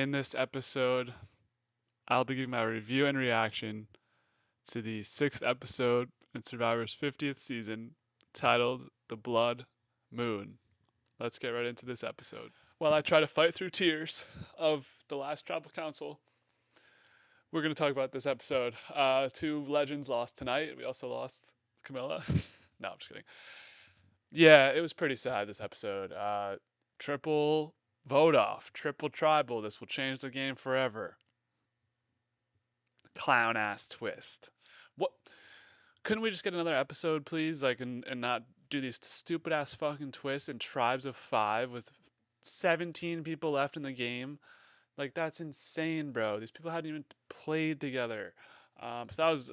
In this episode, I'll be giving my review and reaction to the sixth episode in Survivor's 50th season titled The Blood Moon. Let's get right into this episode. While I try to fight through tears of the last tribal council, we're going to talk about this episode. Two legends lost tonight. We also lost Camilla. No, I'm just kidding. Yeah, it was pretty sad this episode. Triple vote off, triple tribal. This will change the game forever. Clown ass twist. What? Couldn't we just get another episode, please? Like, and not do these stupid ass fucking twists in tribes of five with 17 people left in the game? Like, that's insane, bro. These people hadn't even played together. So that was,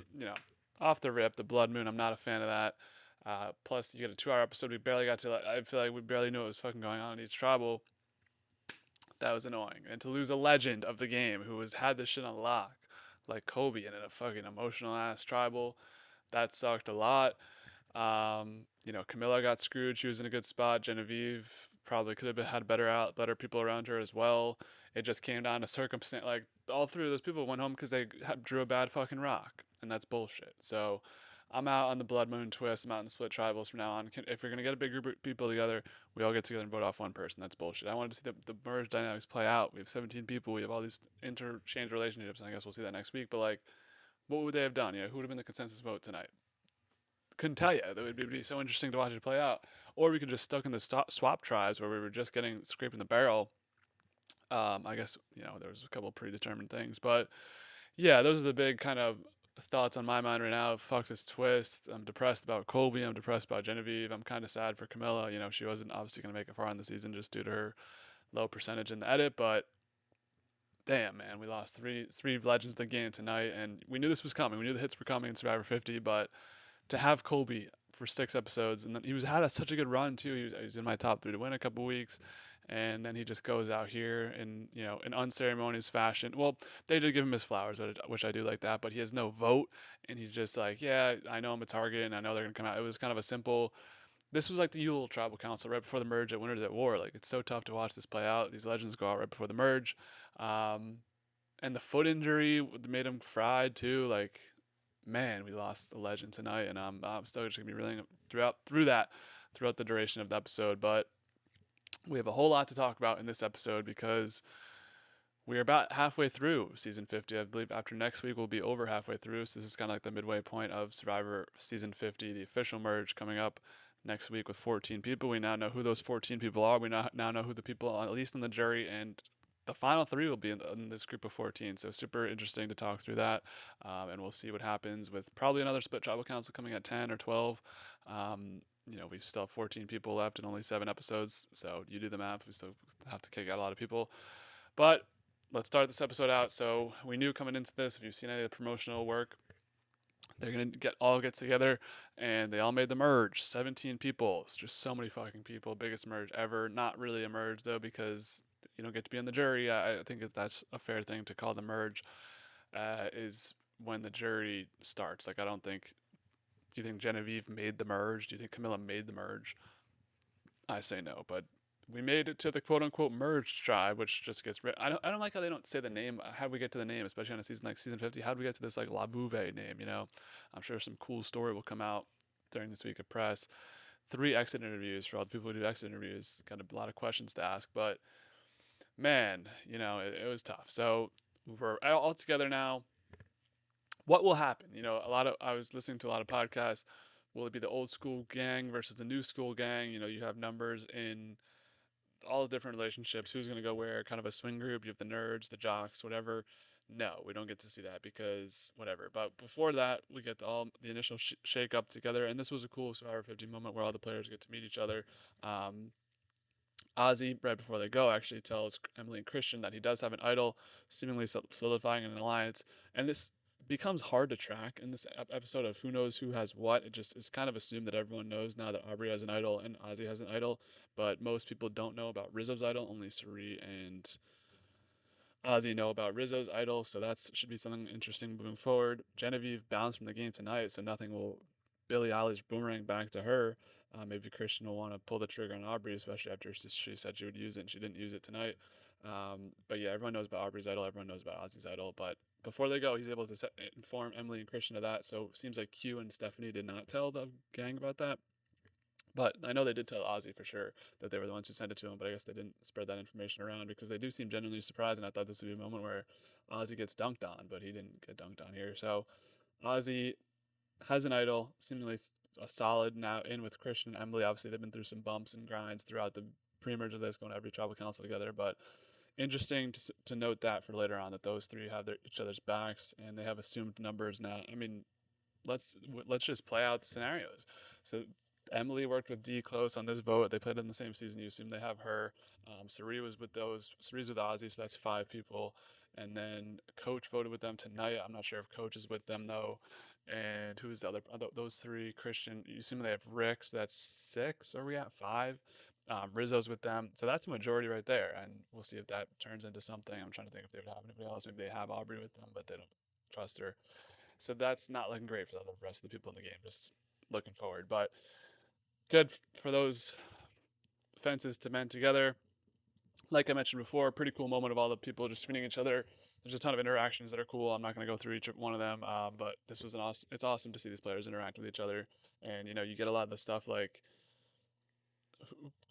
off the rip. The Blood Moon. I'm not a fan of that. Plus, you get a 2 hour episode. We barely got to. I feel like we barely knew what was fucking going on in each tribal. That was annoying. And to lose a legend of the game who has had this shit on lock, like Kobe, and in a fucking emotional ass tribal, that sucked a lot. Camilla got screwed. She was in a good spot. Genevieve probably could have had better people around her as well. It just came down to circumstance. Like all three of those people went home because they drew a bad fucking rock, and that's bullshit. So I'm out on the Blood Moon twist. I'm out on the split tribals from now on. If we're gonna get a big group of people together, we all get together and vote off one person. That's bullshit. I wanted to see the merge dynamics play out. We have 17 people. We have all these interchange relationships, and I guess we'll see that next week. But like, what would they have done? Who would have been the consensus vote tonight? Couldn't tell you. That would be so interesting to watch it play out. Or we could just stuck in the swap tribes where we were just getting scraping the barrel. I guess there was a couple predetermined things, but yeah, those are the big kind of thoughts on my mind right now. Fuck this twist. I'm depressed about Colby. I'm depressed about Genevieve. I'm kind of sad for Camilla. She wasn't obviously going to make it far in the season just due to her low percentage in the edit, but damn, man, we lost three legends of the game tonight, and we knew this was coming. We knew the hits were coming in Survivor 50, but to have Colby for 6 episodes, and then he had such a good run too. He was in my top three to win a couple weeks, and then he just goes out here in in unceremonious fashion. Well, they did give him his flowers, which I do like that, but he has no vote, and he's just like, yeah, I know I'm a target, and I know they're gonna come out. It was kind of a simple. This was like the Yule Tribal Council right before the merge at Winners at War. Like it's so tough to watch this play out. These legends go out right before the merge. Um, and the foot injury made him fried too. Like man, we lost the legend tonight, and I'm still just gonna be reeling throughout the duration of the episode. But we have a whole lot to talk about in this episode because we are about halfway through season 50. I believe after next week we'll be over halfway through. So this is kind of like the midway point of Survivor season 50, the official merge coming up next week with 14 people. We now know who those 14 people are. We now know who the people, at least in the jury, and the final three will be in this group of 14. So super interesting to talk through that, and we'll see what happens with probably another split tribal council coming at 10 or 12. We still have 14 people left and only 7 episodes, so you do the math. We still have to kick out a lot of people, but let's start this episode out. So we knew coming into this, if you've seen any of the promotional work, they're gonna get together, and they all made the merge. 17 people. It's just so many fucking people. Biggest merge ever. Not really a merge though, because you don't get to be on the jury. I think that's a fair thing to call the merge. Is when the jury starts. Like I don't think. Do you think Genevieve made the merge? Do you think Camilla made the merge? I say no, but we made it to the quote unquote merged tribe, which just gets. I don't like how they don't say the name. How do we get to the name, especially on a season like season 50? How do we get to this like La Bouve name? I'm sure some cool story will come out during this week of press. 3 exit interviews for all the people who do exit interviews. Got a lot of questions to ask, but man, it was tough. So we're all together now. What will happen? I was listening to a lot of podcasts. Will it be the old school gang versus the new school gang? You have numbers in all the different relationships, who's going to go where, kind of a swing group. You have the nerds, the jocks, whatever. No, we don't get to see that because whatever. But before that, we get all the initial shake up together, and this was a cool Survivor 50 moment where all the players get to meet each other. Um, Ozzy, right before they go, actually tells Emily and Christian that he does have an idol, seemingly solidifying an alliance. And this becomes hard to track in this episode of who knows who has what. It just is kind of assumed that everyone knows now that Aubrey has an idol and Ozzy has an idol, but most people don't know about Rizzo's idol. Only Cirie and Ozzy know about Rizzo's idol, so that should be something interesting moving forward. Genevieve bounced from the game tonight, so nothing will Billie Eilish boomerang back to her. Maybe Christian will want to pull the trigger on Aubrey, especially after she said she would use it and she didn't use it tonight. But yeah, everyone knows about Aubrey's idol. Everyone knows about Ozzy's idol. But before they go, he's able to inform Emily and Christian of that. So it seems like Q and Stephanie did not tell the gang about that. But I know they did tell Ozzy for sure that they were the ones who sent it to him. But I guess they didn't spread that information around because they do seem genuinely surprised. And I thought this would be a moment where Ozzy gets dunked on, but he didn't get dunked on here. So Ozzy has an idol, seemingly a solid now in with Christian and Emily. Obviously, they've been through some bumps and grinds throughout the pre-merge of this, going to every tribal council together. But interesting to note that for later on that those three have each other's backs and they have assumed numbers now. I mean, let's just play out the scenarios. So Emily worked with D close on this vote. They played in the same season. You assume they have her. Sari was with those. Sari's with Ozzy, so that's 5 people. And then Coach voted with them tonight. I'm not sure if Coach is with them though. And who's the other? Those three. Christian. You assume they have Rick. So that's 6. Are we at 5? Rizzo's with them, so that's a majority right there. And we'll see if that turns into something. I'm trying to think if they would have anybody else. Maybe they have Aubrey with them, but they don't trust her. So that's not looking great for the rest of the people in the game. Just looking forward, but good for those fences to mend together. Like I mentioned before, pretty cool moment of all the people just meeting each other. There's a ton of interactions that are cool. I'm not going to go through each one of them, but this was an awesome. It's awesome to see these players interact with each other, and you get a lot of the stuff like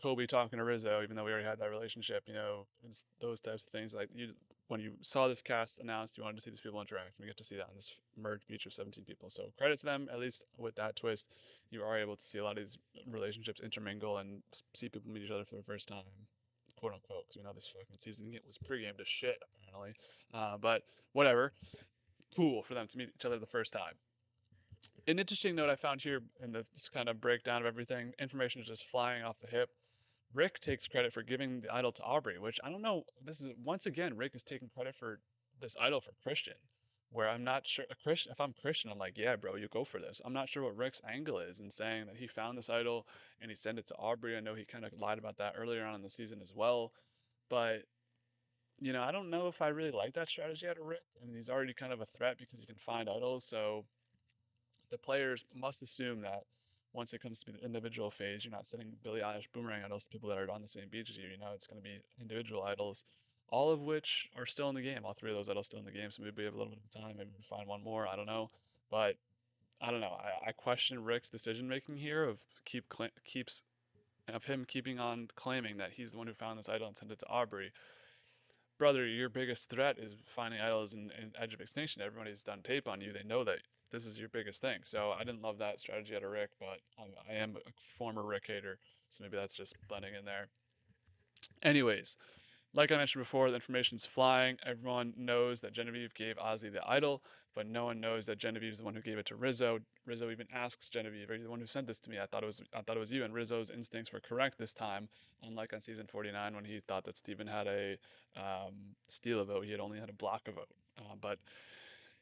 Kobe talking to Rizzo, even though we already had that relationship. It's those types of things. Like when you saw this cast announced, you wanted to see these people interact. And we get to see that in this merge feature of 17 people. So credit to them. At least with that twist, you are able to see a lot of these relationships intermingle and see people meet each other for the first time, quote unquote. Because we know this fucking season was pre-game to shit apparently. But whatever. Cool for them to meet each other the first time. An interesting note I found here in this kind of breakdown of everything, information is just flying off the hip. Rick takes credit for giving the idol to Aubrey, which I don't know. This is once again Rick is taking credit for this idol for Christian, where I'm not sure. Christian, if I'm Christian, I'm like, yeah, bro, you go for this. I'm not sure what Rick's angle is in saying that he found this idol and he sent it to Aubrey. I know he kind of lied about that earlier on in the season as well, but I don't know if I really like that strategy out of Rick. And he's already kind of a threat because he can find idols, so the players must assume that once it comes to the individual phase, you're not sending Billie Eilish boomerang idols to people that are on the same beach as you. It's going to be individual idols, all of which are still in the game. All three of those idols still in the game. So maybe we have a little bit of time. Maybe we find one more. I don't know, but I don't know. I question Rick's decision making here of him keeping on claiming that he's the one who found this idol and sent it to Aubrey. Brother, your biggest threat is finding idols in Edge of Extinction. Everybody's done tape on you. They know that this is your biggest thing. So I didn't love that strategy out of Rick, but I am a former Rick hater, so maybe that's just blending in there. Anyways, like I mentioned before, the information's flying. Everyone knows that Genevieve gave Ozzy the idol, but no one knows that Genevieve is the one who gave it to Rizzo. Rizzo even asks Genevieve, "Are you the one who sent this to me? I thought it was you." And Rizzo's instincts were correct this time, unlike on season 49 when he thought that Steven had a steal a vote. He had only had a block a vote. But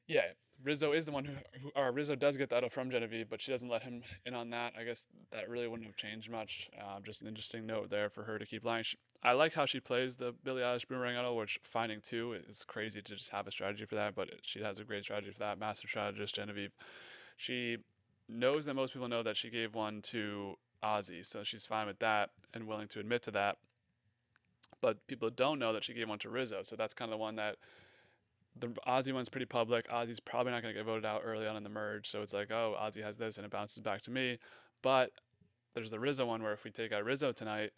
yeah, Rizzo is the one or Rizzo does get the idol from Genevieve, but she doesn't let him in on that. I guess that really wouldn't have changed much. Just an interesting note there for her to keep lying. I like how she plays the Billie Eilish boomerang idol, which finding two is crazy to just have a strategy for that, but she has a great strategy for that. Master strategist Genevieve. She knows that most people know that she gave one to Ozzy, so she's fine with that and willing to admit to that. But people don't know that she gave one to Rizzo, so that's kind of the one that the Ozzy one's pretty public. Ozzy's probably not going to get voted out early on in the merge, so it's like, oh, Ozzy has this and it bounces back to me. But there's the Rizzo one where if we take out Rizzo tonight,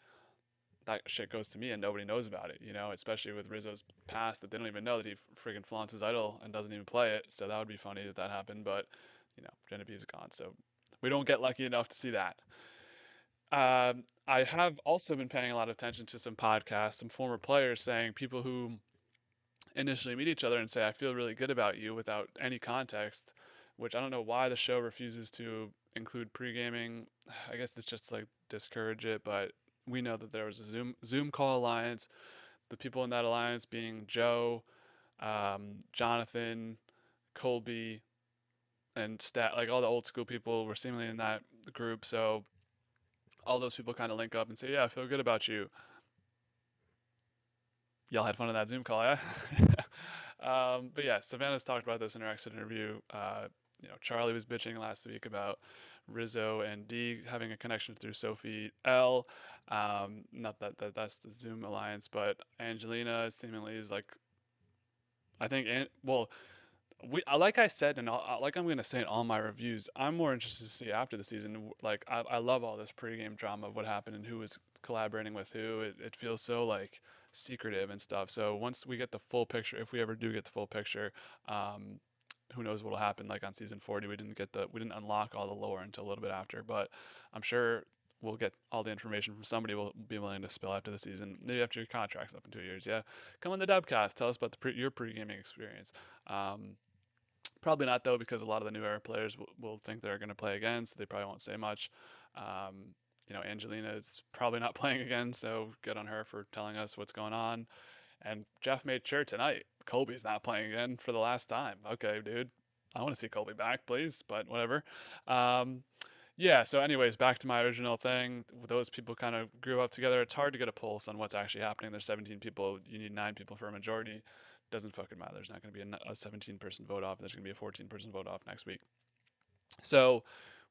that shit goes to me and nobody knows about it, especially with Rizzo's past that they don't even know that he freaking flaunts his idol and doesn't even play it. So that would be funny if that happened, but Genevieve's gone, so we don't get lucky enough to see that. I have also been paying a lot of attention to some podcasts, some former players saying people who initially meet each other and say, I feel really good about you without any context, which I don't know why the show refuses to include pre-gaming. I guess it's just like discourage it, but we know that there was a Zoom call alliance. The people in that alliance being Joe, Jonathan, Colby, and like all the old school people were seemingly in that group. So all those people kind of link up and say, "Yeah, I feel good about you." Y'all had fun in that Zoom call, yeah. But yeah, Savannah's talked about this in her exit interview. Charlie was bitching last week about Rizzo and D having a connection through Sophie L. Not that's the Zoom alliance, but Angelina seemingly is like, I think, well, like I said, and like I'm gonna say in all my reviews, I'm more interested to see after the season. Like I love all this pregame drama of what happened and who was collaborating with who. It feels so like secretive and stuff. So once we get the full picture, if we ever do get the full picture, um, who knows what'll happen? Like on season 40, we didn't unlock all the lore until a little bit after, but I'm sure we'll get all the information from somebody will be willing to spill after the season. Maybe after your contract's up in 2 years. Yeah, come on the Dubcast. Tell us about your pre-gaming experience. Um, Probably not though, because a lot of the new era players will think they're going to play again, so they probably won't say much. Um, Angelina is probably not playing again, so good on her for telling us what's going on. And Jeff made sure tonight Colby's not playing again for the last time. Okay, dude, I want to see Colby back, please, but whatever. Um, yeah, so anyways, back to my original thing. Those people kind of grew up together. It's hard to get a pulse on what's actually happening. There's 17 people. You need 9 people for a majority. Doesn't fucking matter. There's not going to be a 17-person vote off. There's going to be a 14-person vote off next week. So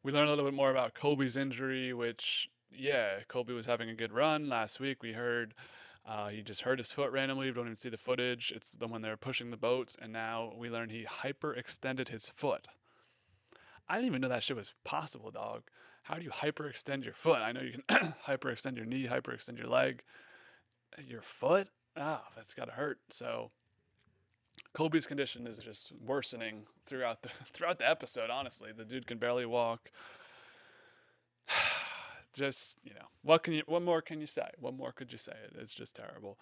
we learned a little bit more about Colby's injury, which, yeah, Colby was having a good run. Last week we heard he just hurt his foot randomly. We don't even see the footage. It's the when they're pushing the boats, and now we learned he hyperextended his foot. I didn't even know that shit was possible, dog. How do you hyperextend your foot? I know you can hyperextend your knee, hyperextend your leg. Your foot? Ah, that's gotta hurt. So Colby's condition is just worsening throughout the throughout the episode. Honestly, the dude can barely walk. Just what more can you say? What more could you say? It's just terrible.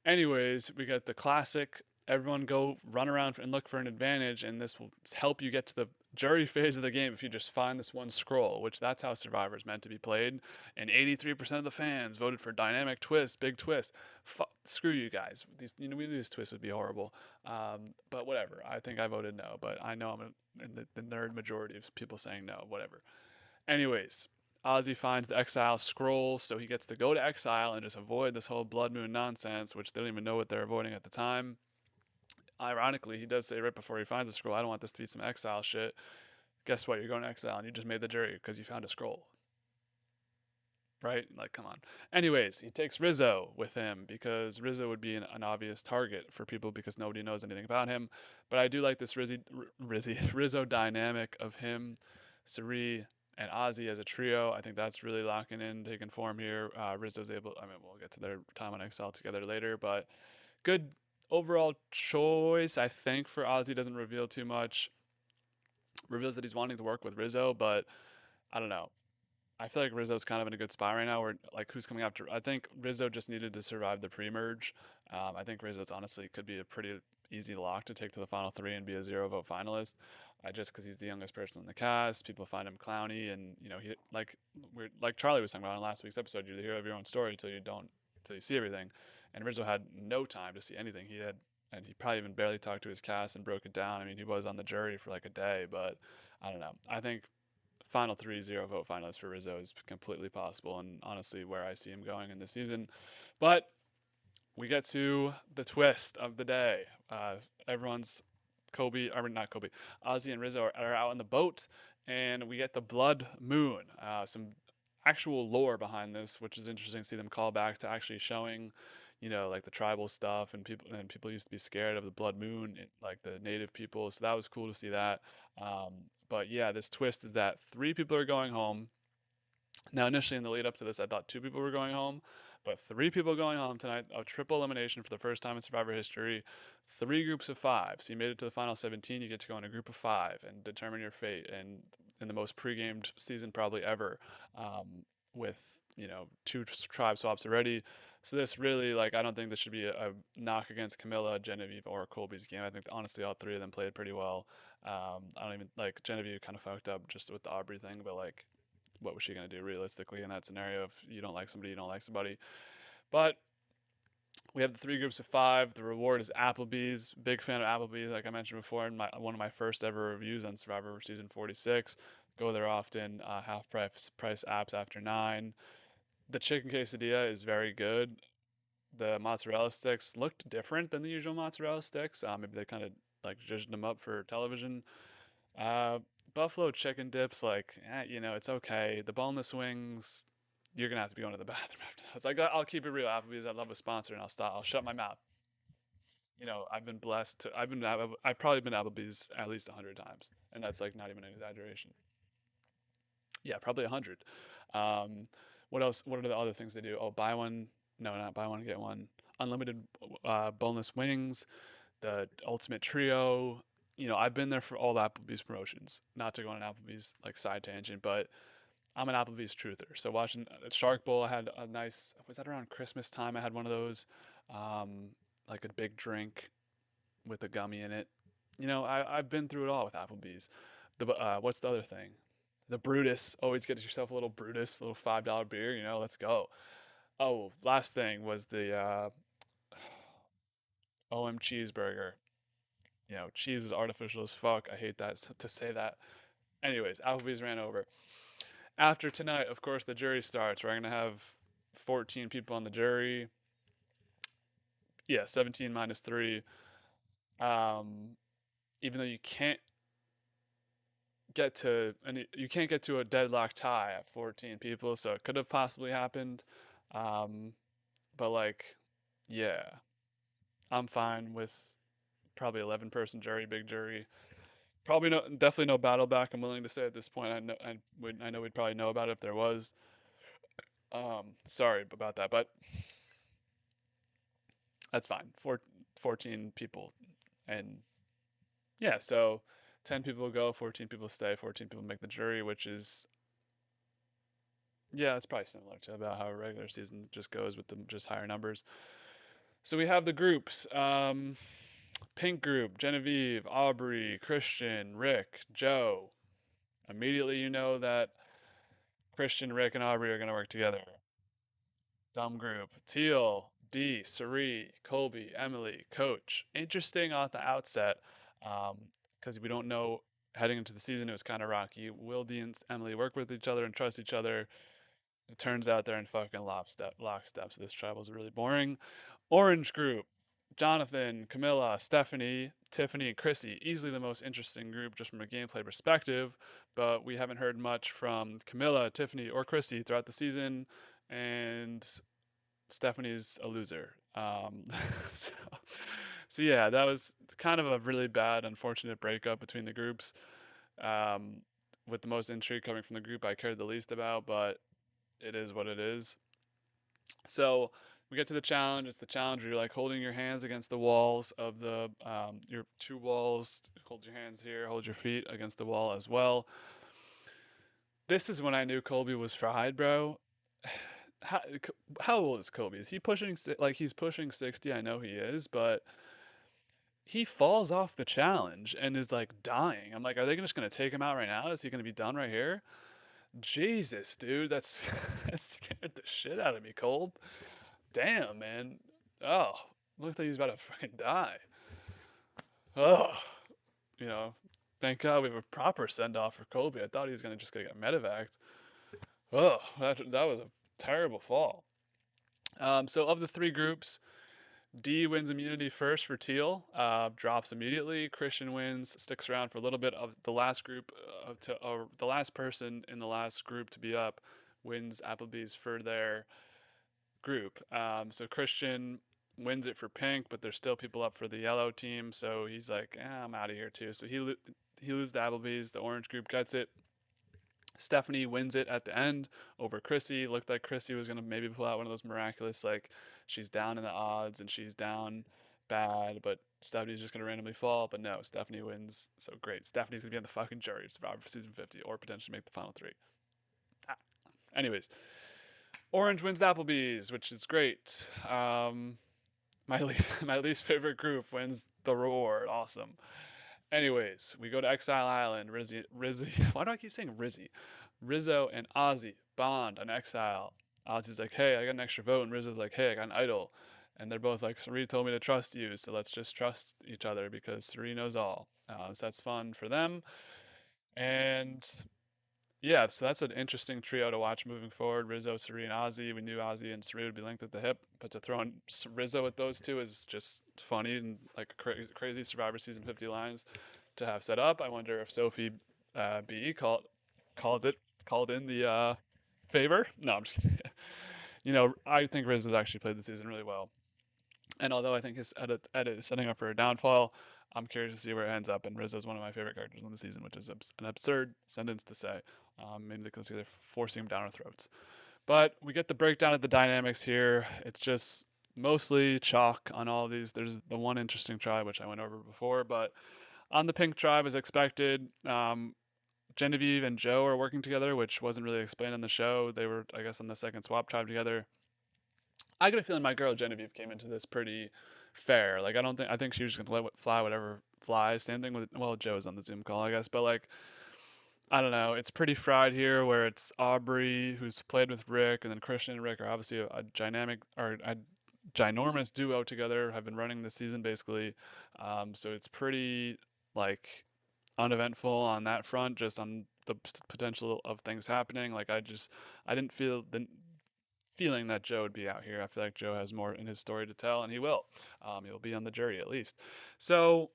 Anyways, we got the classic. Everyone go run around and look for an advantage, and this will help you get to the jury phase of the game if you just find this one scroll, which that's how Survivor is meant to be played. And 83% of the fans voted for dynamic twist, big twist. Screw you guys. We knew these twists would be horrible. But whatever. I think I voted no, but I know I'm in the nerd majority of people saying no. Whatever. Anyways, Ozzy finds the exile scroll, so he gets to go to exile and just avoid this whole blood moon nonsense, which they don't even know what they're avoiding at the time. Ironically, he does say right before he finds the scroll, I don't want this to be some exile shit. Guess what? You're going to exile and you just made the jury because you found a scroll. Right? Like, come on. Anyways, he takes Rizzo with him because Rizzo would be an obvious target for people because nobody knows anything about him. But I do like this Rizzo dynamic of him, Cirie, and Ozzy as a trio. I think that's really locking in, taking form here. Rizzo's able, I mean, we'll get to their time on Excel together later, but good overall choice, I think, for Ozzy. Doesn't reveal too much. Reveals that he's wanting to work with Rizzo, but I don't know. I feel like Rizzo's kind of in a good spot right now. Where like who's coming after? I think Rizzo just needed to survive the pre-merge. I think Rizzo's honestly could be a pretty easy lock to take to the final three and be a zero vote finalist. Just because he's the youngest person in the cast, people find him clowny, and he like Charlie was talking about in last week's episode. You're the hero of your own story until you see everything. And Rizzo had no time to see anything. And he probably even barely talked to his cast and broke it down. I mean, he was on the jury for like a day, but I don't know. I think final three zero vote finalists for Rizzo is completely possible, and honestly, where I see him going in this season. But we get to the twist of the day. Everyone's not Kobe, Ozzy and Rizzo are out on the boat, and we get the blood moon. Some actual lore behind this, which is interesting to see them call back to actually showing, like the tribal stuff, and people used to be scared of the blood moon, like the native people. So that was cool to see that. But yeah, this twist is that 3 people are going home. Now, initially in the lead up to this, I thought 2 people were going home, but 3 people going home tonight. A triple elimination for the first time in Survivor history. 3 groups of 5. So you made it to the final 17. You get to go in a group of 5 and determine your fate. And in the most pre-gamed season probably ever, with 2 tribe swaps already. So this really, like, I don't think this should be a knock against Camilla, Genevieve, or Colby's game. I think honestly all 3 of them played pretty well. I don't even like Genevieve kind of fucked up just with the Aubrey thing, but like what was she going to do realistically in that scenario if you don't like somebody, you don't like somebody. But we have the 3 groups of 5. The reward is Applebee's. Big fan of Applebee's, like I mentioned before in one of my first ever reviews on Survivor season 46. Go there often. Half price apps after 9. The chicken quesadilla is very good. The mozzarella sticks looked different than the usual mozzarella sticks. Maybe they kind of like judged them up for television. Uh, Buffalo chicken dips, like, it's okay. The boneless wings, you're gonna have to be going to the bathroom after that. It's like I'll keep it real, Applebee's. I love a sponsor, and I'll stop. I'll shut my mouth. I've been blessed. I've probably been Applebee's at least 100 times, and that's like not even an exaggeration. Yeah, probably 100. Um, what else? What are the other things they do? Oh, buy one. No, not buy one get one. Unlimited boneless wings. The ultimate trio. I've been there for all the Applebee's promotions. Not to go on an Applebee's like side tangent, but I'm an Applebee's truther. So watching Shark Bowl, I had a nice. Was that around Christmas time? I had one of those, um, like a big drink with a gummy in it. I've been through it all with Applebee's. What's the other thing? The Brutus. Always get yourself a little Brutus, a little $5 beer. Let's go. Oh, last thing was the OM cheeseburger. Cheese is artificial as fuck. I hate that to say that. Anyways, Applebee's ran over. After tonight, of course, the jury starts. We're gonna have 14 people on the jury. Yeah, 17 minus three. Um, Even though you can't get to a deadlock tie at 14 people, so it could have possibly happened. Um, but like, yeah, I'm fine with probably 11-person jury, big jury. Probably definitely no battle back. I'm willing to say at this point. I know we'd probably know about it if there was. Sorry about that, but that's fine. 14 people, and yeah, so 10 people go, 14 people stay, 14 people make the jury, which is, yeah, it's probably similar to about how a regular season just goes with the just higher numbers. So we have the groups. Pink group: Genevieve, Aubrey, Christian, Rick, Joe. Immediately you know that Christian, Rick, and Aubrey are going to work together. Dumb group: Teal, D, Sari, Colby, Emily, Coach. Interesting at the outset, because we don't know heading into the season. It was kind of rocky. Will D and Emily work with each other and trust each other? It turns out they're in fucking lockstep. So this tribal's really boring. Orange group: Jonathan, Camilla, Stephanie, Tiffany, and Chrissy. Easily the most interesting group just from a gameplay perspective, but we haven't heard much from Camilla, Tiffany, or Chrissy throughout the season, and Stephanie's a loser. So, so yeah, that was kind of a really bad, unfortunate breakup between the groups. Um, with the most intrigue coming from the group I cared the least about, but it is what it is. So we get to the challenge. It's the challenge where you're like holding your hands against the walls of your two walls. Hold your hands here, hold your feet against the wall as well. This is when I knew Colby was fried, bro. How, how old is Kobe? Is he pushing like he's pushing 60? I know he is, but he falls off the challenge and is like dying. I'm like, are they just gonna take him out right now? Is he gonna be done right here? Jesus, dude, that's that scared the shit out of me, Cole. Damn, man. Oh, looked like he was about to fucking die. Oh, you know, thank God we have a proper send off for Kobe. I thought he was gonna just get medevaced. Oh, that was a terrible fall. So of the three groups, D wins immunity first for Teal, drops immediately. Christian wins, sticks around for a little bit. Of the last group, the last person in the last group to be up wins Applebee's for their group. So Christian wins it for Pink, but there's still people up for the yellow team. So he's like, I'm out of here too. So he loses the Applebee's. The orange group gets it. Stephanie wins it at the end over Chrissy. Looked like Chrissy was gonna maybe pull out one of those miraculous, like she's down in the odds and she's down bad, but Stephanie's just gonna randomly fall. But no, Stephanie wins. So great. Stephanie's gonna be on the fucking jury of Survivor for season 50, or potentially make the final three. Ah. Anyways, Orange wins Applebee's, which is great. My least favorite group wins the reward. Awesome. Anyways, we go to Exile Island. Rizzy. Why do I keep saying Rizzy? Rizzo and Ozzy bond on Exile. Ozzy's like, hey, I got an extra vote, and Rizzo's like, hey, I got an idol. And they're both like, Sari told me to trust you, so let's just trust each other because Sari knows all. So that's fun for them. And yeah, so that's an interesting trio to watch moving forward. Rizzo, Sari, and Ozzy. We knew Ozzy and Sari would be linked at the hip, but to throw in Rizzo with those two is just funny and like crazy Survivor Season 50 lines. to have set up. I wonder if Sophie B called it called in the favor. No, I'm just kidding. I think Riz has actually played the season really well. And although I think his edit is setting up for a downfall, I'm curious to see where it ends up. And Rizzo is one of my favorite characters in the season, which is an absurd sentence to say. Maybe because they're forcing him down our throats. But we get the breakdown of the dynamics here. It's just mostly chalk on all of these. There's the one interesting tribe, which I went over before, but on the pink tribe, as expected, Genevieve and Joe are working together, which wasn't really explained in the show. They were, I guess, on the second swap tribe together. I get a feeling my girl Genevieve came into this pretty fair. Like I think she was just gonna let fly whatever flies. Same thing with Joe's on the Zoom call, I guess. But like I don't know, it's pretty fried here where it's Aubrey who's played with Rick, and then Christian and Rick are obviously a dynamic or a ginormous duo together. Have been running this season basically, so it's pretty like uneventful on that front. Just on the potential of things happening. Like I didn't feel the feeling that Joe would be out here. I feel like Joe has more in his story to tell, and he will. He'll be on the jury at least. So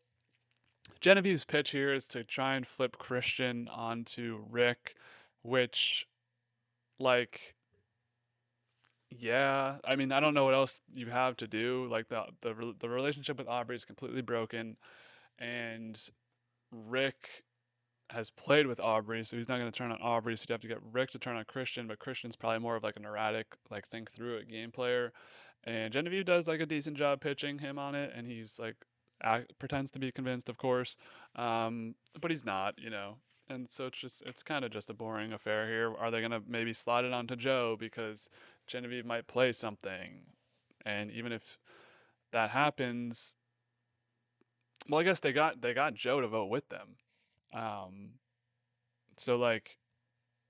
Genevieve's pitch here is to try and flip Christian onto Rick, which, like, yeah, I mean, I don't know what else you have to do. Like the relationship with Aubrey is completely broken, and Rick has played with Aubrey, so he's not going to turn on Aubrey. So you have to get Rick to turn on Christian, but Christian's probably more of like an erratic, like think through it game player. And Genevieve does like a decent job pitching him on it, and he's like pretends to be convinced, of course, but he's not. And so it's kind of just a boring affair here. Are they gonna maybe slide it onto Joe because Genevieve might play something, and even if that happens, well, I guess they got Joe to vote with them. Um, so like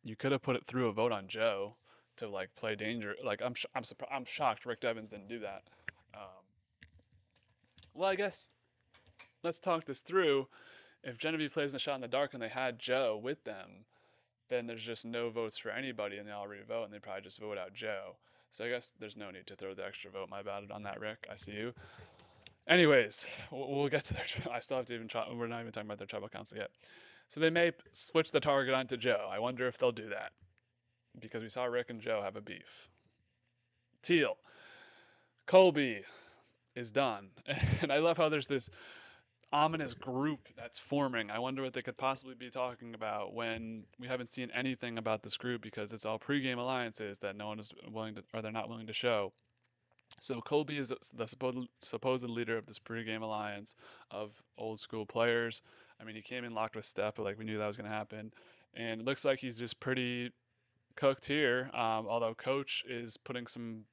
you could have put it through a vote on Joe to like play danger. Like I'm shocked Rick Devens didn't do that. Um, well, I guess let's talk this through. If Genevieve plays in the shot in the dark and they had Joe with them, then there's just no votes for anybody and they all re-vote and they probably just vote out Joe. So I guess there's no need to throw the extra vote. My bad on that, Rick. I see you. Anyways, we'll get to their. I still have to even. We're not even talking about their tribal council yet. So they may switch the target onto Joe. I wonder if they'll do that because we saw Rick and Joe have a beef. Teal, Colby is done, and I love how there's this ominous group that's forming. I wonder what they could possibly be talking about when we haven't seen anything about this group because it's all pregame alliances that no one is willing to, or they're not willing to show. So Colby is the supposed leader of this pregame alliance of old school players. I mean, he came in locked with Steph, but like we knew that was going to happen, and it looks like he's just pretty cooked here. Although Coach is putting some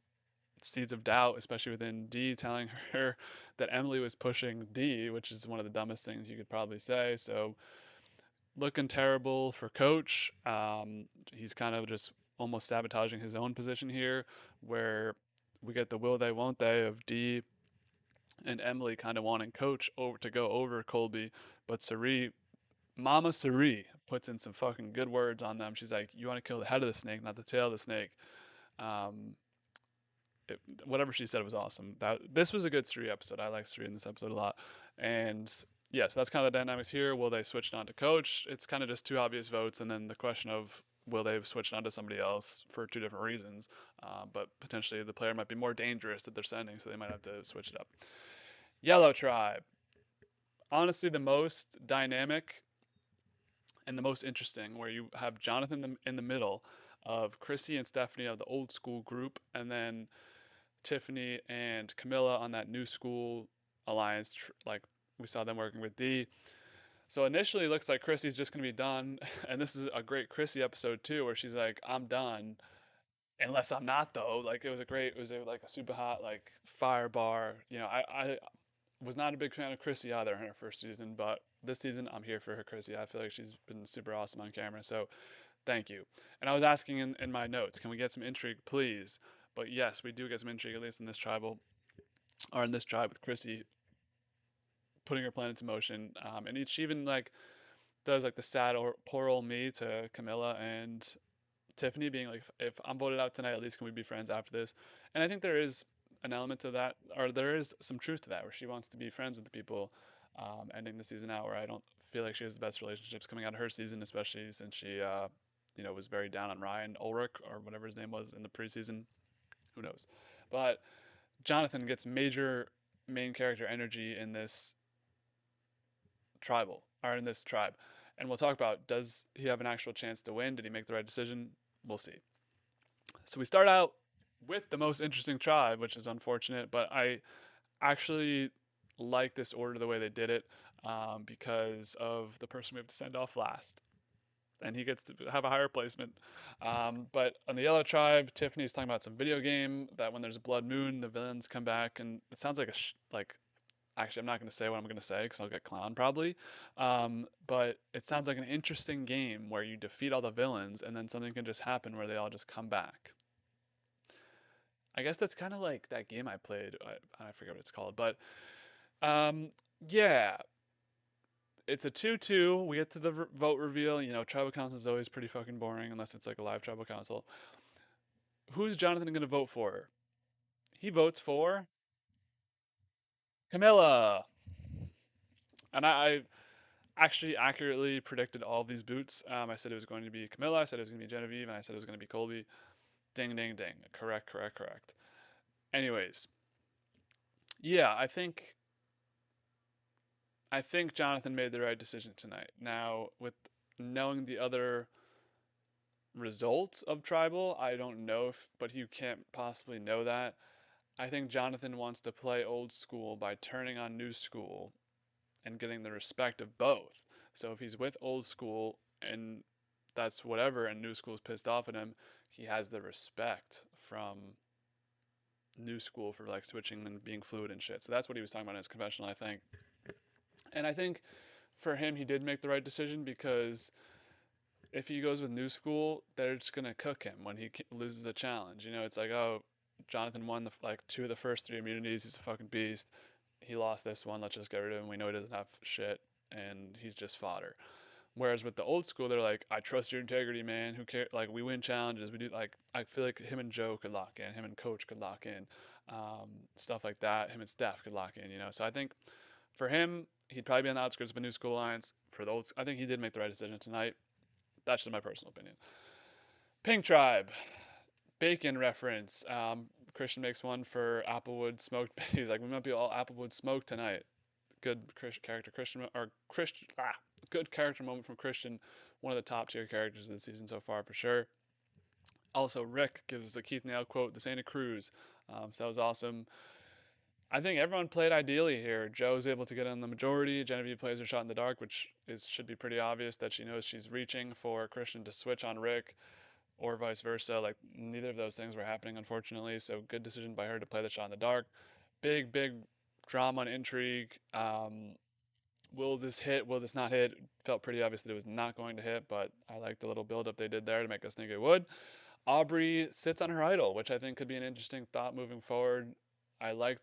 seeds of doubt, especially within D, telling her that Emily was pushing D, which is one of the dumbest things you could probably say. So looking terrible for Coach. He's kind of just almost sabotaging his own position here, where we get the will they won't they of D and Emily kind of wanting Coach over to go over Colby, but Sari, Mama Sari, puts in some fucking good words on them. She's like, "You want to kill the head of the snake, not the tail of the snake." Um, Whatever she said was awesome. This was a good Sri episode. I like Sri in this episode a lot, and yeah, so that's kind of the dynamics here. Will they switch on to Coach? It's kind of just two obvious votes, and then the question of will they switch on to somebody else for two different reasons, but potentially the player might be more dangerous that they're sending, so they might have to switch it up. Yellow Tribe, honestly, the most dynamic and the most interesting, where you have Jonathan in the middle of Chrissy and Stephanie of the old school group, and then Tiffany and Camilla on that new school alliance. Like we saw them working with D. So initially, it looks like Chrissy's just gonna be done, and this is a great Chrissy episode too, where she's like, "I'm done." Unless I'm not though. Like it was like a super hot like fire bar. I was not a big fan of Chrissy either in her first season, but this season I'm here for her Chrissy. I feel like she's been super awesome on camera. So thank you. And I was asking in my notes, can we get some intrigue, please? But yes, we do get some intrigue, at least in this tribal, or in this tribe with Chrissy putting her plan into motion. And she even like does like the sad or poor old me to Camilla and Tiffany, being like, if I'm voted out tonight, at least can we be friends after this? And I think there is an element to that, or there is some truth to that, where she wants to be friends with the people. Ending the season out, where I don't feel like she has the best relationships coming out of her season, especially since she, was very down on Ryan Ulrich or whatever his name was in the preseason. Who knows? But Jonathan gets major main character energy in this tribal or in this tribe, and we'll talk about, does he have an actual chance to win? Did he make the right decision? We'll see. So we start out with the most interesting tribe, which is unfortunate, but I actually like this order the way they did it, because of the person we have to send off last. And he gets to have a higher placement. But on the Yellow Tribe, Tiffany's talking about some video game that when there's a blood moon, the villains come back, and it sounds like like. Actually, I'm not going to say what I'm going to say because I'll get clowned probably. But it sounds like an interesting game where you defeat all the villains and then something can just happen where they all just come back. I guess that's kind of like that game I played. I forget what it's called, but um, yeah, it's a 2-2. We get to the vote reveal. Tribal council is always pretty fucking boring unless it's like a live tribal council. Who's Jonathan going to vote for? He votes for Camilla. And I actually accurately predicted all of these boots. I said it was going to be Camilla, I said it was going to be Genevieve, and I said it was going to be Colby. Ding, ding, ding. Correct, correct, correct. Anyways, yeah, I think Jonathan made the right decision tonight. Now, with knowing the other results of Tribal, I don't know if, but you can't possibly know that. I think Jonathan wants to play old school by turning on new school and getting the respect of both. So if he's with old school and that's whatever, and new school's pissed off at him, he has the respect from new school for like switching and being fluid and shit. So that's what he was talking about in his confessional, I think. And I think for him, he did make the right decision because if he goes with new school, they're just gonna cook him when he loses a challenge. It's like, oh, Jonathan won like 2 of the first 3 immunities. He's a fucking beast. He lost this one. Let's just get rid of him. We know he doesn't have shit, and he's just fodder. Whereas with the old school, they're like, I trust your integrity, man. Who cares? Like, we win challenges. We do, like, I feel like him and Joe could lock in. Him and Coach could lock in. Stuff like that. Him and Steph could lock in. So I think for him, he'd probably be on the outskirts of a new school alliance. For the old, I think he did make the right decision tonight. That's just my personal opinion. Pink Tribe, bacon reference. Christian makes one for Applewood smoked. He's like, we might be all Applewood smoked tonight. Good character Christian or Christian. Good character moment from Christian. One of the top tier characters of the season so far for sure. Also, Rick gives us a Keith Nail quote. This ain't a cruise. So that was awesome. I think everyone played ideally here. Joe's able to get on the majority. Genevieve plays her shot in the dark, which should be pretty obvious that she knows she's reaching for Christian to switch on Rick, or vice versa. Like, neither of those things were happening, unfortunately. So good decision by her to play the shot in the dark. Big, big drama and intrigue. Will this hit? Will this not hit? Felt pretty obvious that it was not going to hit, but I like the little build up they did there to make us think it would. Aubrey sits on her idol, which I think could be an interesting thought moving forward. I like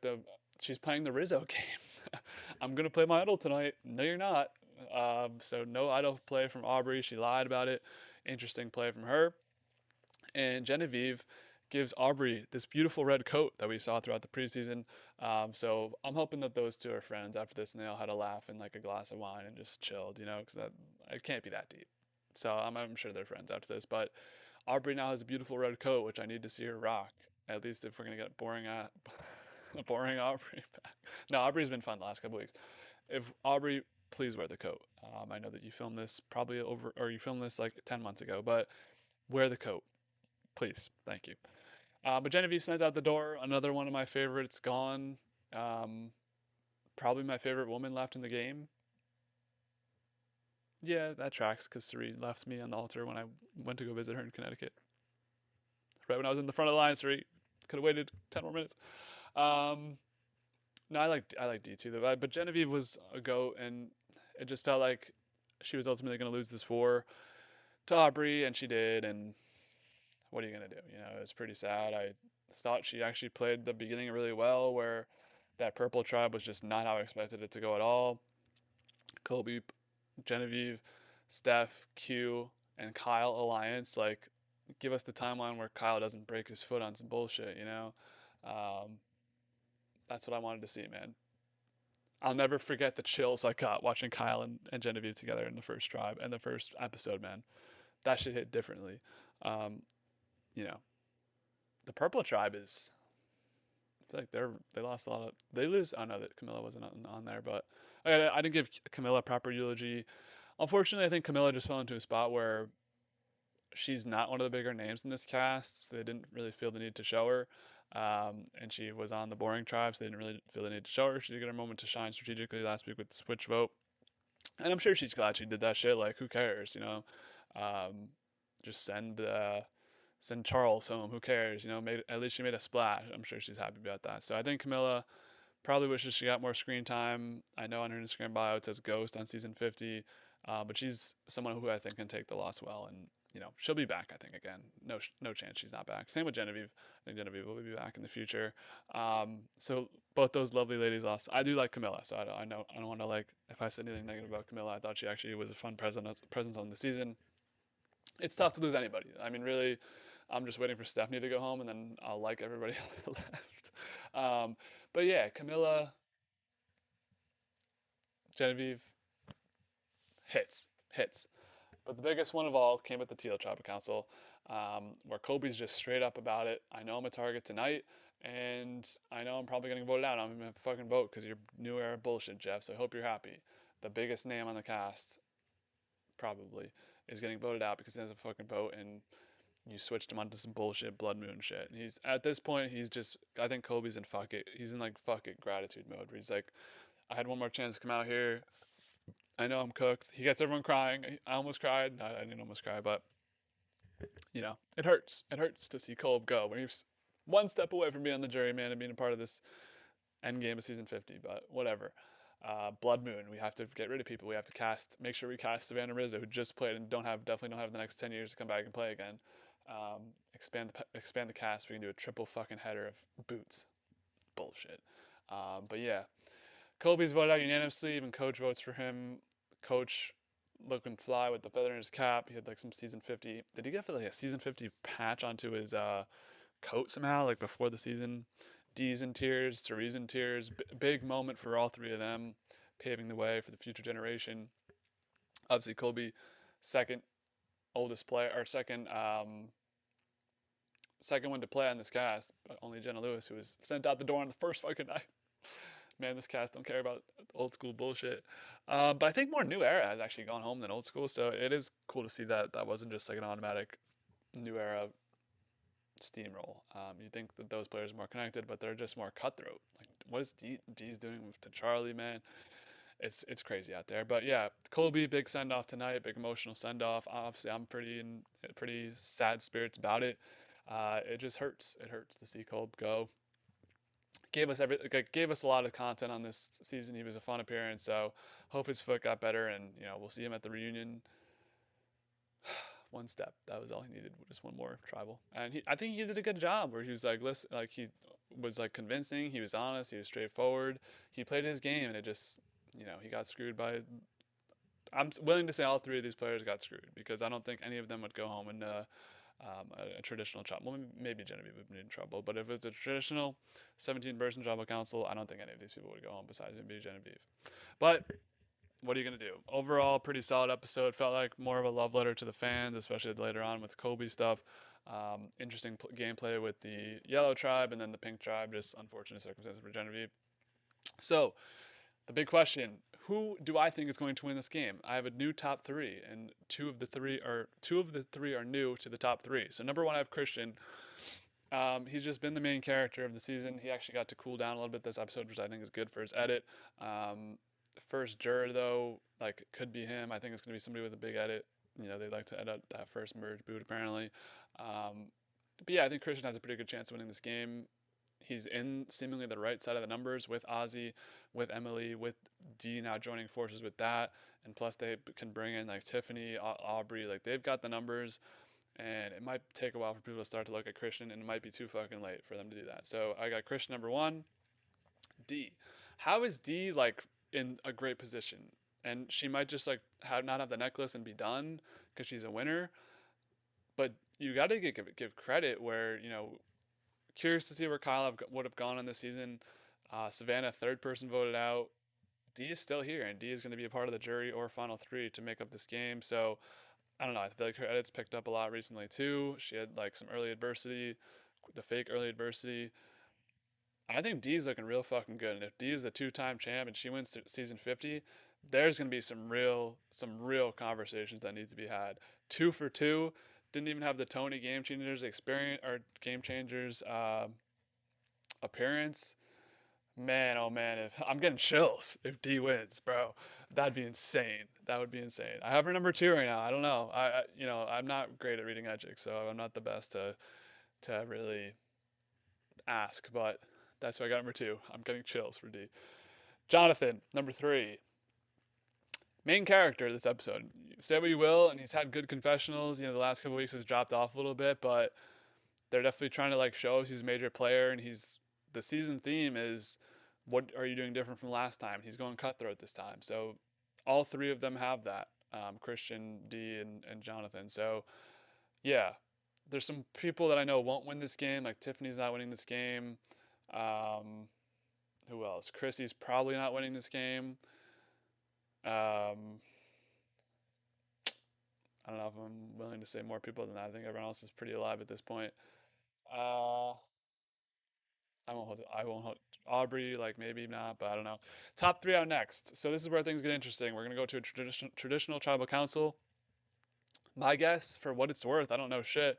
she's playing the Rizzo game. I'm gonna play my idol tonight. No, you're not. So no idol play from Aubrey. She lied about it. Interesting play from her. And Genevieve gives Aubrey this beautiful red coat that we saw throughout the preseason. So I'm hoping that those two are friends after this, and they all had a laugh and like a glass of wine and just chilled, because it can't be that deep. So I'm sure they're friends after this. But Aubrey now has a beautiful red coat, which I need to see her rock. At least if we're gonna get boring boring Aubrey back. No, Aubrey's been fun the last couple weeks. If Aubrey, please wear the coat. I know that you filmed this probably you filmed this like 10 months ago, but wear the coat, please. Thank you. But Genevieve sent out the door. Another one of my favorites gone. Um, Probably my favorite woman left in the game. Yeah, that tracks because Sari left me on the altar when I went to go visit her in Connecticut. Right when I was in the front of the line, Sari could have waited 10 more minutes. Um, no, I like D2 though, but Genevieve was a goat, and it just felt like she was ultimately going to lose this war to Aubrey, and she did. And what are you going to do? It was pretty sad. I thought she actually played the beginning really well, where that purple tribe was just not how I expected it to go at all. Colby, Genevieve, Steph, Q, and Kyle alliance, give us the timeline where Kyle doesn't break his foot on some bullshit. Um, That's what I wanted to see, man. I'll never forget the chills I got watching Kyle and Genevieve together in the first tribe and the first episode, man. That shit hit differently. Um, you know, the Purple Tribe is. I feel like they lost a lot of. They lose. I know that Camilla wasn't on there, but I didn't give Camilla proper eulogy. Unfortunately, I think Camilla just fell into a spot where she's not one of the bigger names in this cast, so they didn't really feel the need to show her. And she was on the boring tribe, so they didn't really feel the need to show her. She did get her moment to shine strategically last week with the switch vote, and I'm sure she's glad she did that shit. Like, who cares, you know? Um, just send Charles home. Who cares, you know? At least she made a splash. I'm sure she's happy about that. So I think Camilla probably wishes she got more screen time. I know on her Instagram bio it says Ghost on season 50, but she's someone who I think can take the loss well, and she'll be back. I think again. No chance she's not back. Same with Genevieve. I think Genevieve will be back in the future. So both those lovely ladies lost. I do like Camilla, so I know I don't want to like if I said anything negative about Camilla. I thought she actually was a fun presence on the season. It's tough to lose anybody. I mean, really, I'm just waiting for Stephanie to go home, and then I'll like everybody left. Um, but yeah, Camilla, Genevieve, hits. But the biggest one of all came with the Teal Tribal Council, where Kobe's just straight up about it. I know I'm a target tonight, and I know I'm probably getting voted out. I'm gonna fucking vote because you're new era bullshit, Jeff. So I hope you're happy. The biggest name on the cast, probably, is getting voted out because he has a fucking vote, and you switched him onto some bullshit blood moon shit. And he's at this point, he's just. I think Kobe's in fuck it. He's in like fuck it gratitude mode, where he's like, I had one more chance to come out here. I know I'm cooked. He gets everyone crying. I almost cried. No, I didn't almost cry, but it hurts. It hurts to see Kolb go when he's one step away from being on the jury, man, and being a part of this end game of season 50. But whatever. Blood Moon. We have to get rid of people. We have to make sure we cast Savannah Rizzo, who just played and definitely don't have the next 10 years to come back and play again. Expand the cast. We can do a triple fucking header of boots. Bullshit. But yeah, Kobe's voted out unanimously. Even Coach votes for him. Coach looking fly with the feather in his cap. He had like some season 50. Did he get like a season 50 patch onto his coat somehow? Like before the season. D's in tears, Cerise in tears. Big moment for all three of them, paving the way for the future generation. Obviously, Kobe, second oldest player or second one to play on this cast. But only Jenna Lewis, who was sent out the door on the first fucking night. Man, this cast don't care about old school bullshit. But I think more new era has actually gone home than old school, so it is cool to see that that wasn't just like an automatic new era steamroll. You think that those players are more connected, but they're just more cutthroat. Like, what is D's doing with to Charlie, man? It's crazy out there. But yeah, Kobe, big send off tonight, big emotional send off. Obviously, I'm pretty sad spirits about it. It just hurts. It hurts to see Kobe go. Gave us a lot of content on this season. He was a fun appearance, so hope his foot got better, and we'll see him at the reunion. One step. That was all he needed. Just one more tribal, and I think he did a good job. Where he was like, listen, like he was like convincing. He was honest. He was straightforward. He played his game, and it just, he got screwed by. I'm willing to say all three of these players got screwed because I don't think any of them would go home in a traditional tribal. Well, maybe Genevieve would be in trouble, but if it's a traditional 17-person tribal council, I don't think any of these people would go home besides maybe Genevieve. But what are you going to do? Overall, pretty solid episode. Felt like more of a love letter to the fans, especially later on with Kobe stuff. Interesting gameplay with the yellow tribe and then the pink tribe. Just unfortunate circumstances for Genevieve. So, the big question: who do I think is going to win this game? I have a new top three, and two of the three are new to the top three. So number one, I have Christian. He's just been the main character of the season. He actually got to cool down a little bit this episode, which I think is good for his edit. First juror though, like could be him. I think it's gonna be somebody with a big edit. They like to edit that first merge boot apparently. But yeah, I think Christian has a pretty good chance of winning this game. He's in seemingly the right side of the numbers with Ozzy, with Emily, with Dee now joining forces with that, and plus they can bring in like Tiffany, Aubrey. Like they've got the numbers, and it might take a while for people to start to look at Christian, and it might be too fucking late for them to do that. So I got Christian number one. Dee, how is Dee like in a great position? And she might just like not have the necklace and be done because she's a winner. But you got to give credit where curious to see where Kyle would have gone in this season. Savannah, third person voted out. D is still here, and D is going to be a part of the jury or final three to make up this game. So I don't know. I feel like her edits picked up a lot recently too. She had like some early adversity, the fake early adversity. I think D is looking real fucking good, and if D is a two-time champ and she wins season 50, there's gonna be some real conversations that need to be had. 2 for 2, didn't even have the Tony Game Changers experience or Game Changers appearance. Man, oh man, if I'm getting chills if D wins, bro, that'd be insane. That would be insane. I have her number 2 right now. I don't know. I'm not great at reading Edgic, so I'm not the best to really ask, but that's why I got number 2. I'm getting chills for D. Jonathan, number 3. Main character of this episode. Say what you will, and he's had good confessionals. The last couple weeks has dropped off a little bit, but they're definitely trying to like show us he's a major player, and the season theme is what are you doing different from last time? He's going cutthroat this time. So all three of them have that. Christian, D, and Jonathan. So yeah, there's some people that I know won't win this game. Like Tiffany's not winning this game. Um, who else? Chrissy's probably not winning this game. Um, I don't know if I'm willing to say more people than that. I think everyone else is pretty alive at this point. Uh, I won't hold Aubrey, like maybe not, but I don't know. Top 3 out next. So this is where things get interesting. We're gonna go to a traditional tribal council. My guess, for what it's worth, I don't know shit.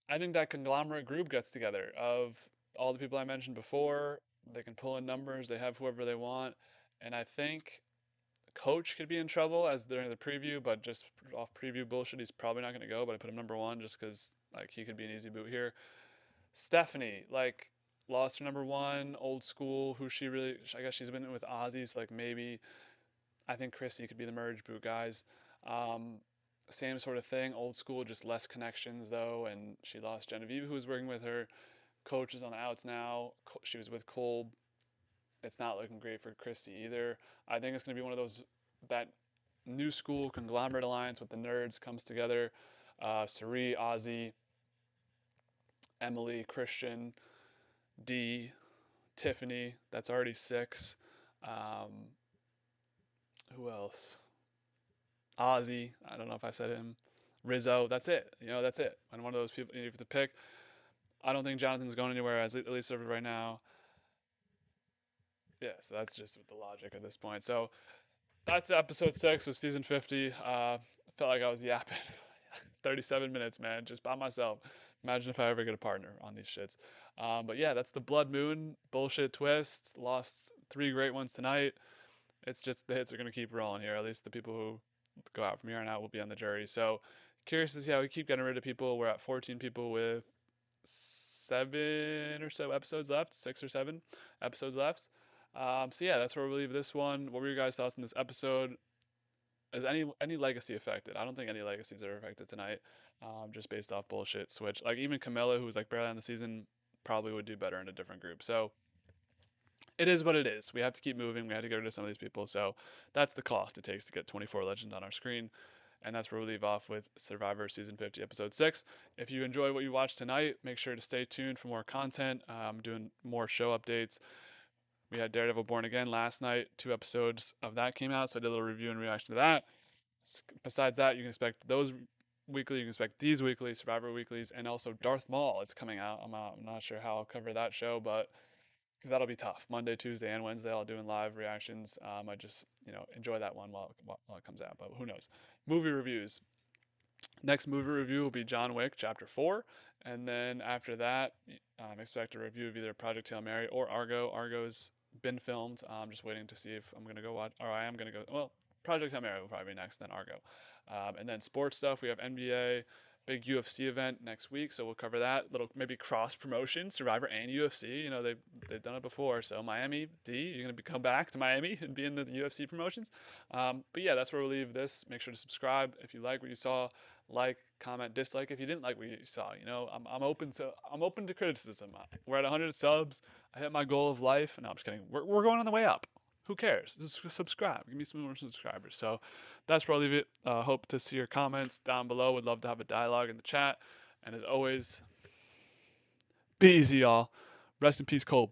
I think that conglomerate group gets together of all the people I mentioned before. They can pull in numbers. They have whoever they want, and I think Coach could be in trouble as during the preview, but just off preview bullshit, he's probably not going to go. But I put him number 1 just because like he could be an easy boot here. Stephanie, like, lost her number 1, old school. Who she really? I guess she's been with Ozzy, so like maybe I think Chrissy could be the merge boot guys. Um, Same sort of thing, old school, just less connections though, and she lost Genevieve, who was working with her. Coach is on the outs now. She was with Kolb. It's not looking great for Christy either. I think it's going to be one of those that new school conglomerate alliance with the nerds comes together. Sari, Ozzy, Emily, Christian, D, Tiffany. That's already 6. Um, who else? Ozzy. I don't know if I said him. Rizzo. That's it. That's it. And one of those people you have to pick. I don't think Jonathan's going anywhere, as at least right now. Yeah, so that's just the logic at this point. So that's episode 6 of season 50. I felt like I was yapping 37 minutes, man, just by myself. Imagine if I ever get a partner on these shits. But yeah, that's the Blood Moon bullshit twist. Lost 3 great ones tonight. It's just the hits are going to keep rolling here. At least the people who go out from here on out will be on the jury. So curious to see how we keep getting rid of people. We're at 14 people with 7 or so episodes left, 6 or 7 episodes left. So yeah, that's where we'll leave this one. What were your guys' thoughts on this episode? Is any legacy affected? I don't think any legacies are affected tonight. Just based off bullshit switch. Like even Camilla, who was like barely on the season, probably would do better in a different group. So it is what it is. We have to keep moving. We have to get rid of some of these people. So that's the cost it takes to get 24 Legends on our screen. And that's where we leave off with Survivor Season 50, Episode 6. If you enjoyed what you watched tonight, make sure to stay tuned for more content. I'm doing more show updates. We had Daredevil Born Again last night. 2 episodes of that came out, so I did a little review and reaction to that. Besides that, you can expect those weekly. You can expect these weekly, Survivor weeklies, and also Darth Maul is coming out. I'm not sure how I'll cover that show, but because that'll be tough. Monday, Tuesday, and Wednesday, I'll doing live reactions. I just enjoy that one while it comes out. But who knows? Movie reviews. Next movie review will be John Wick Chapter 4, and then after that, expect a review of either Project Hail Mary or Argo. Argo's been filmed. I'm just waiting to see if I'm gonna go watch, or I am gonna go. Well, Project Hail Mary will probably be next, then Argo, and then sports stuff. We have NBA, big UFC event next week, so we'll cover that. Little maybe cross promotion, Survivor and UFC. They've done it before. So Miami D, you're gonna come back to Miami and be in the UFC promotions. But yeah, that's where we'll leave this. Make sure to subscribe if you like what you saw. Like, comment, dislike if you didn't like what you saw. I'm open to criticism. We're at 100 subs. I hit my goal of life. No, I'm just kidding. We're going on the way up. Who cares? Just subscribe. Give me some more subscribers. So that's where I'll leave it. Hope to see your comments down below. Would love to have a dialogue in the chat. And as always, be easy, y'all. Rest in peace, Cole.